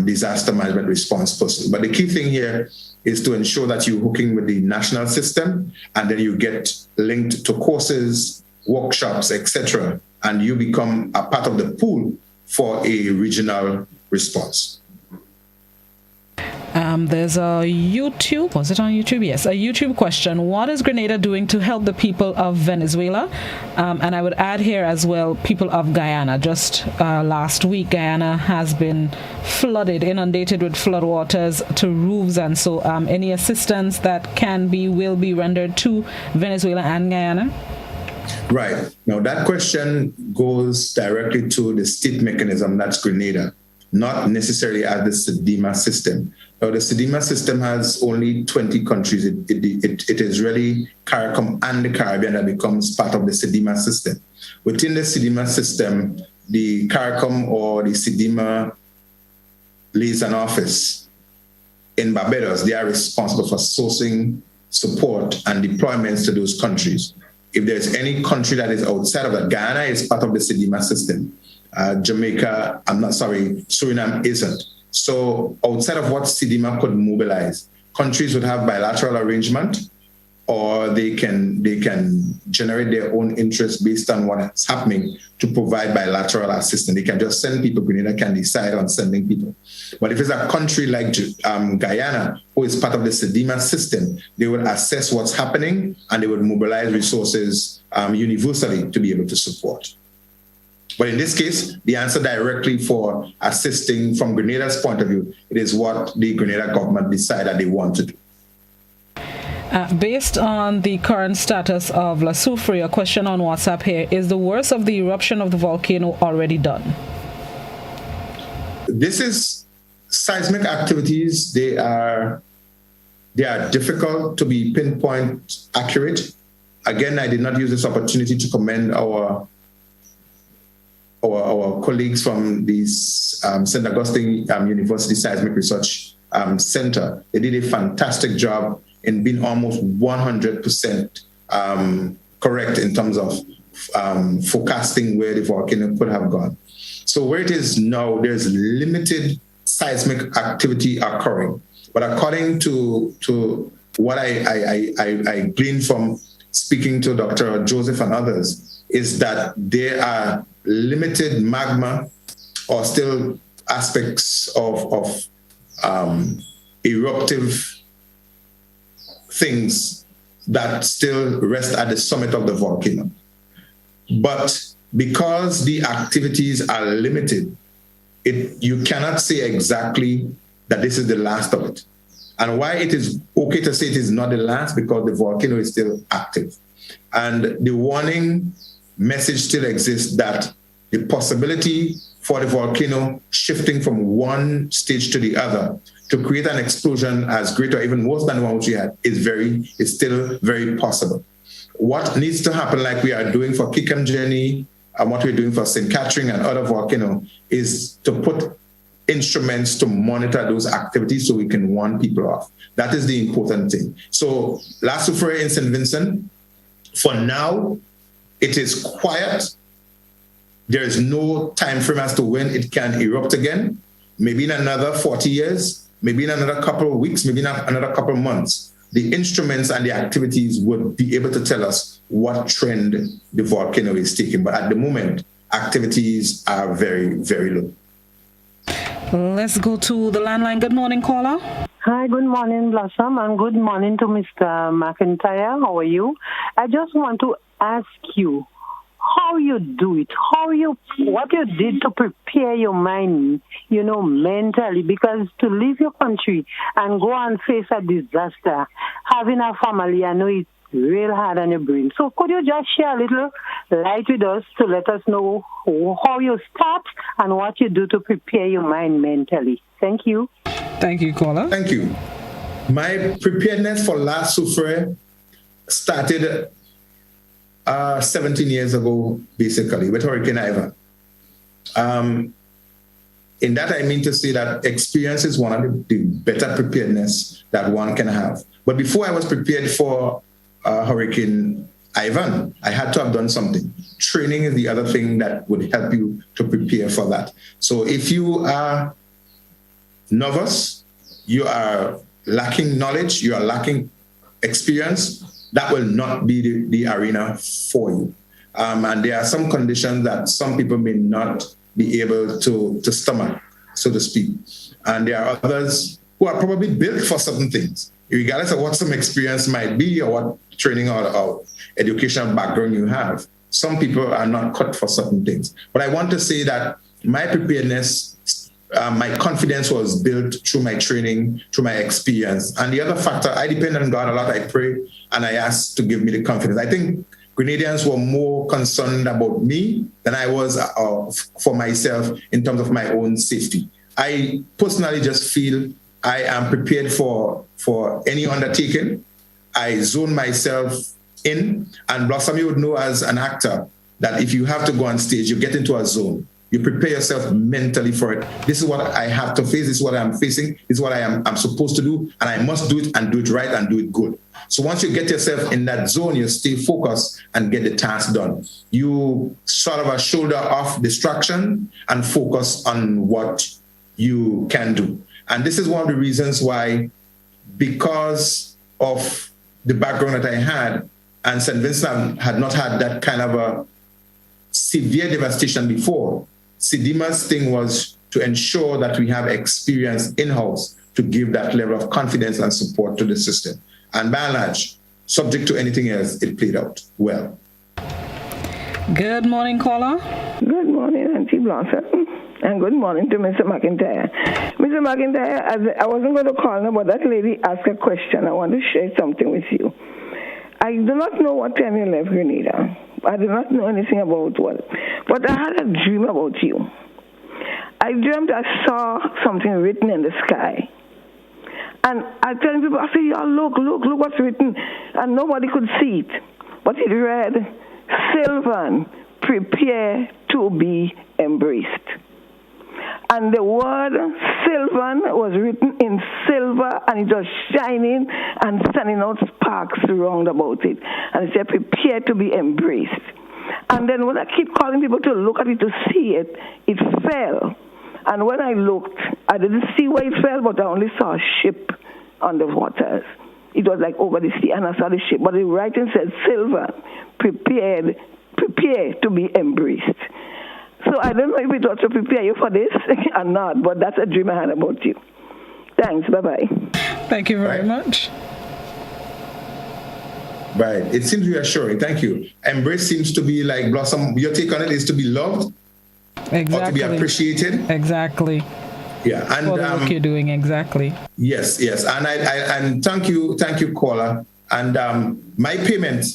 disaster management response person. But the key thing here is to ensure that you're hooking with the national system, and then you get linked to courses, workshops, etc., and you become a part of the pool for a regional response. There's a YouTube, was it on YouTube? Yes, a YouTube question. What is Grenada doing to help the people of Venezuela? And I would add here as well, people of Guyana. Just last week, Guyana has been flooded, inundated with floodwaters to roofs, and so any assistance that will be rendered to Venezuela and Guyana? Right. Now, that question goes directly to the state mechanism, that's Grenada, not necessarily at the SEDIMA system. Now, the SEDIMA system has only 20 countries. It is really CARICOM and the Caribbean that becomes part of the SEDIMA system. Within the SEDIMA system, the CARICOM or the SEDIMA liaison office in Barbados, they are responsible for sourcing support and deployments to those countries. If there's any country that is outside of that, Guyana is part of the CDMA system. Suriname isn't. So outside of what CDMA could mobilize, countries would have bilateral arrangement, or they can generate their own interest based on what's happening to provide bilateral assistance. They can just send people. Grenada can decide on sending people. But if it's a country like Guyana, who is part of the CDMA system, they will assess what's happening and they would mobilize resources universally to be able to support. But in this case, the answer directly for assisting from Grenada's point of view, it is what the Grenada government decided they want to do. Based on the current status of La Soufrière, a question on WhatsApp here, is the worst of the eruption of the volcano already done? This is seismic activities. They are difficult to be pinpoint accurate. Again, I did not use this opportunity to commend our colleagues from the St. Augustine University Seismic Research Center. They did a fantastic job in being almost 100% correct in terms of forecasting where the volcano could have gone. So where it is now, there's limited seismic activity occurring. But according to what I gleaned from speaking to Dr. Joseph and others, is that there are limited magma or still aspects of eruptive things that still rest at the summit of the volcano. But because the activities are limited, you cannot say exactly that this is the last of it. And why it is okay to say it is not the last, because the volcano is still active. And the warning message still exists that the possibility for the volcano shifting from one stage to the other to create an explosion as great or even worse than the one which we had is still very possible. What needs to happen, like we are doing for Kikamjeni and what we're doing for St. Catherine and other volcanoes, is to put instruments to monitor those activities so we can warn people off. That is the important thing. So La Soufrière in St. Vincent, for now, it is quiet. There is no time frame as to when it can erupt again. Maybe in another 40 years, maybe in another couple of weeks, maybe in another couple of months. The instruments and the activities would be able to tell us what trend the volcano is taking. But at the moment, activities are very, very low. Let's go to the landline. Good morning, caller. Hi, good morning, Blossom, and good morning to Mr. McIntyre. How are you? I just want to ask you how you do it, what you did to prepare your mind, mentally, because to leave your country and go and face a disaster, having a family, I know it's real hard on your brain. So could you just share a little light with us to let us know how you start and what you do to prepare your mind mentally? Thank you. Thank you, caller. Thank you. My preparedness for La Soufrière started 17 years ago, basically, with Hurricane Ivan. In that, I mean to say that experience is one of the better preparedness that one can have. But before I was prepared for Hurricane Ivan, I had to have done something. Training is the other thing that would help you to prepare for that. So if you are novice, you are lacking knowledge, you are lacking experience, that will not be the arena for you. And there are some conditions that some people may not be able to stomach, so to speak. And there are others who are probably built for certain things, regardless of what some experience might be or what training or educational background you have. Some people are not cut for certain things. But I want to say that my preparedness, my confidence was built through my training, through my experience. And the other factor, I depend on God a lot. I pray and I ask to give me the confidence. I think Grenadians were more concerned about me than I was for myself in terms of my own safety. I personally just feel I am prepared for any undertaking. I zone myself in, and Blossom, you would know as an actor that if you have to go on stage, you get into a zone. You prepare yourself mentally for it. This is what I have to face. This is what I'm facing. This is what I'm supposed to do. And I must do it and do it right and do it good. So once you get yourself in that zone, you stay focused and get the task done. You sort of a shoulder off distraction and focus on what you can do. And this is one of the reasons why, because of the background that I had, and St. Vincent had not had that kind of a severe devastation before, Sidima's thing was to ensure that we have experience in-house to give that level of confidence and support to the system. And by and large, subject to anything else, it played out well. Good morning, caller. Good morning, Auntie Blossom. And good morning to Mr. McIntyre. Mr. McIntyre, I wasn't going to call now, but that lady asked a question. I want to share something with you. I do not know what time you left Grenada. I do not know anything about what. But I had a dream about you. I dreamt I saw something written in the sky. And I tell people, I say, yeah, look what's written. And nobody could see it. But it read, Sylvan, prepare to be embraced. And the word Sylvan was written in silver, and it was shining and sending out sparks round about it. And it said, prepare to be embraced. And then when I keep calling people to look at it, to see it, it fell. And when I looked, I didn't see where it fell, but I only saw a ship on the waters. It was like over the sea, and I saw the ship. But the writing said, Sylvan, prepare to be embraced. So I don't know if it was to prepare you for this or not, but that's a dream I had about you. Thanks. Bye-bye. Thank you very much. Right. It seems reassuring. Thank you. Embrace seems to be like Blossom. Your take on it is to be loved, exactly, or to be appreciated. Exactly. Yeah. And for the work you're doing. Exactly. Yes. And I thank you, caller. And my payment,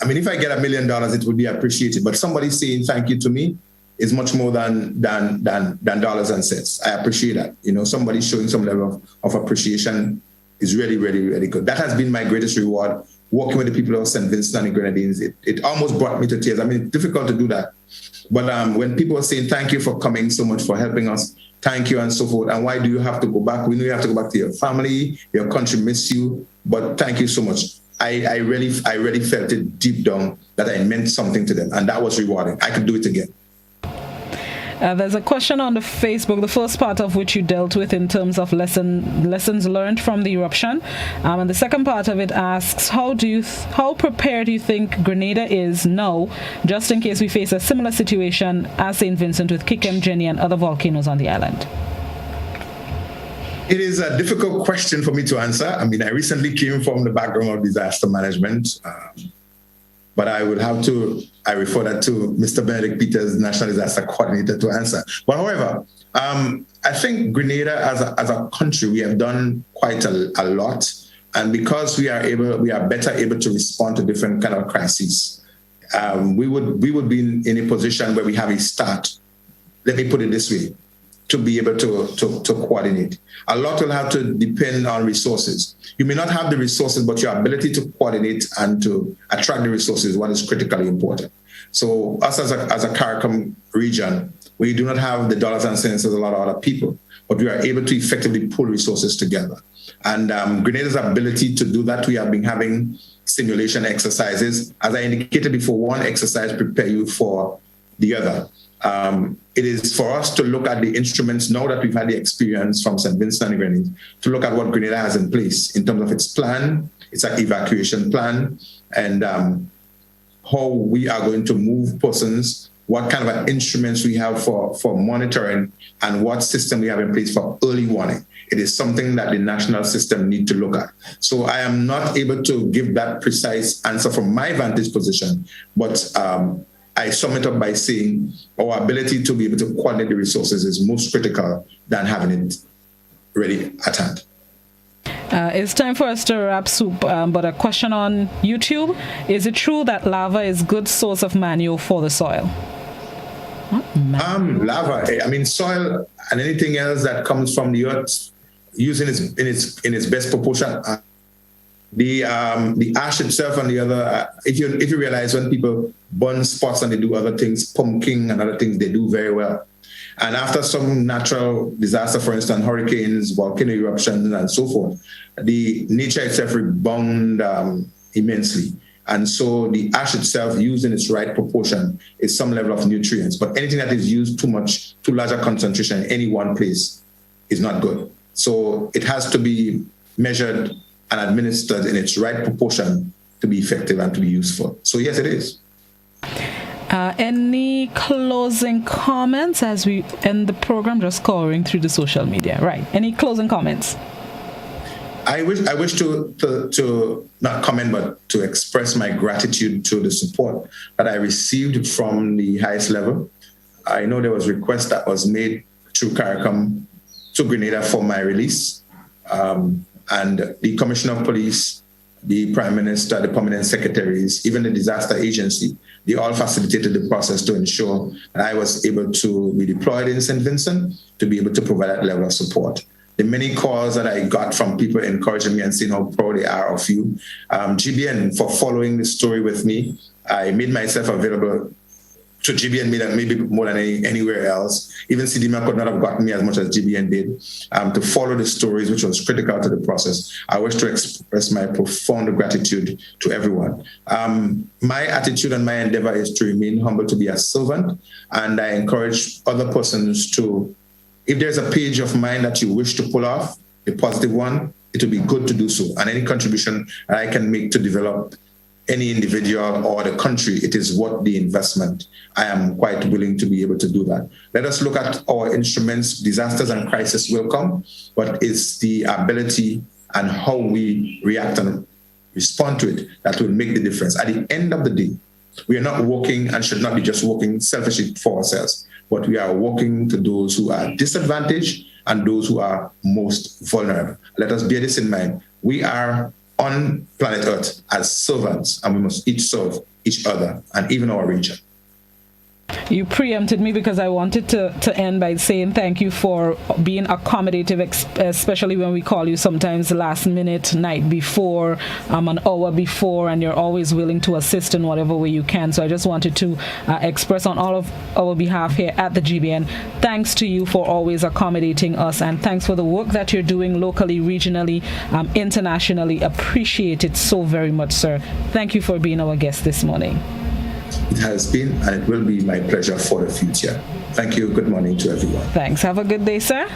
I mean, if I get $1 million, it would be appreciated. But somebody saying thank you to me is much more than dollars and cents. I appreciate that. You know, somebody showing some level of appreciation is really, really, really good. That has been my greatest reward, working with the people of St. Vincent and the Grenadines. It almost brought me to tears. I mean, it's difficult to do that. But when people are saying thank you for coming so much, for helping us, thank you and so forth, and why do you have to go back? We know you have to go back to your family, your country miss you, but thank you so much. I really felt it deep down that I meant something to them, and that was rewarding. I could do it again. There's a question on the Facebook, the first part of which you dealt with in terms of lessons learned from the eruption, and the second part of it asks, how prepared do you think Grenada is now, just in case we face a similar situation as St. Vincent with Kikem, Jenny, and other volcanoes on the island? It is a difficult question for me to answer. I mean, I recently came from the background of disaster management, but I refer that to Mr. Benedict Peters, National Disaster Coordinator, to answer. But however, I think Grenada as a country, we have done quite a lot. And because we are better able to respond to different kind of crises, we would be in a position where we have a start. Let me put it this way, to be able to coordinate. A lot will have to depend on resources. You may not have the resources, but your ability to coordinate and to attract the resources is what is critically important. So us as a CARICOM region, we do not have the dollars and cents as a lot of other people, but we are able to effectively pull resources together. And Grenada's ability to do that, we have been having simulation exercises. As I indicated before, one exercise prepare you for the other. It is for us to look at the instruments now that we've had the experience from St. Vincent and Grenadines, to look at what Grenada has in place in terms of its plan, its evacuation plan, and how we are going to move persons, what kind of instruments we have for monitoring, and what system we have in place for early warning. It is something that the national system need to look at. So I am not able to give that precise answer from my vantage position, but I sum it up by saying our ability to be able to coordinate the resources is most critical than having it ready at hand. It's time for us to wrap Sup, but a question on YouTube. Is it true that lava is a good source of manure for the soil? Lava, I mean, soil and anything else that comes from the earth, using in its best proportion, The ash itself and the other, if you realize when people burn spots and they do other things, pumpkin and other things, they do very well. And after some natural disaster, for instance, hurricanes, volcano eruptions, and so forth, the nature itself rebound immensely. And so the ash itself, used in its right proportion, is some level of nutrients. But anything that is used too much, too large a concentration in any one place is not good. So it has to be measured and administered in its right proportion to be effective and to be useful. So yes, it is. Any closing comments as we end the program? Just scouring through the social media. Right. Any closing comments? I wish to not comment, but to express my gratitude to the support that I received from the highest level. I know there was a request that was made through CARICOM to Grenada for my release. And the Commissioner of Police, the Prime Minister, the permanent secretaries, even the disaster agency, they all facilitated the process to ensure that I was able to be deployed in St. Vincent to be able to provide that level of support. The many calls that I got from people encouraging me and saying how proud they are of you. GBN for following the story with me. I made myself available to GBN maybe more than anywhere else. Even CDMA could not have gotten me as much as GBN did to follow the stories, which was critical to the process. I wish to express my profound gratitude to everyone. My attitude and my endeavor is to remain humble, to be a servant, and I encourage other persons to, if there's a page of mine that you wish to pull off, a positive one, it will be good to do so. And any contribution that I can make to develop any individual or the country, it is worth the investment. I am quite willing to be able to do that. Let us look at our instruments. Disasters and crisis will come, but it's the ability and how we react and respond to it that will make the difference. At the end of the day, we are not working and should not be just working selfishly for ourselves, but we are working to those who are disadvantaged and those who are most vulnerable. Let us bear this in mind. We are on planet Earth as servants, and we must each serve each other and even our region. You preempted me because I wanted to end by saying thank you for being accommodative, especially when we call you sometimes last minute, night before, an hour before, and you're always willing to assist in whatever way you can. So I just wanted to express on all of our behalf here at the GBN, thanks to you for always accommodating us, and thanks for the work that you're doing locally, regionally, internationally. Appreciate it so very much, sir. Thank you for being our guest this morning. It has been and it will be my pleasure for the future. Thank you. Good morning to everyone. Thanks. Have a good day, sir.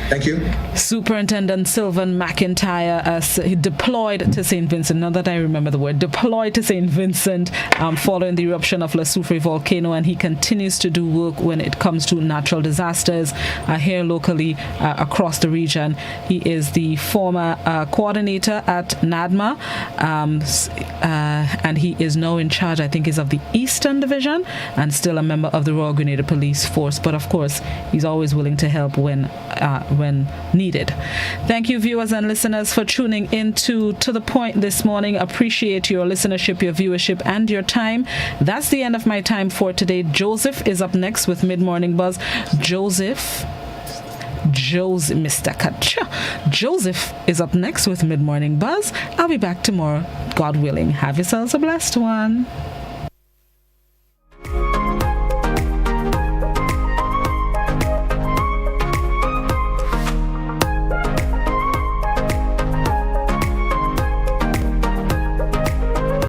Thank you. Superintendent Sylvan McIntyre deployed to St. Vincent, now that I remember the word, deployed to St. Vincent following the eruption of La Soufrière volcano, and he continues to do work when it comes to natural disasters here locally across the region. He is the former coordinator at NADMA, and he is now in charge, I think, is of the Eastern Division and still a member of the Royal Grenada Police Force. But of course, he's always willing to help when needed. Thank you, viewers and listeners, for tuning in to The Point this morning. Appreciate your listenership, your viewership, and your time. That's the end of my time for today. Joseph is up next with Mid-Morning Buzz. Joseph is up next with Mid-Morning Buzz. I'll be back tomorrow, God willing. Have yourselves a blessed one.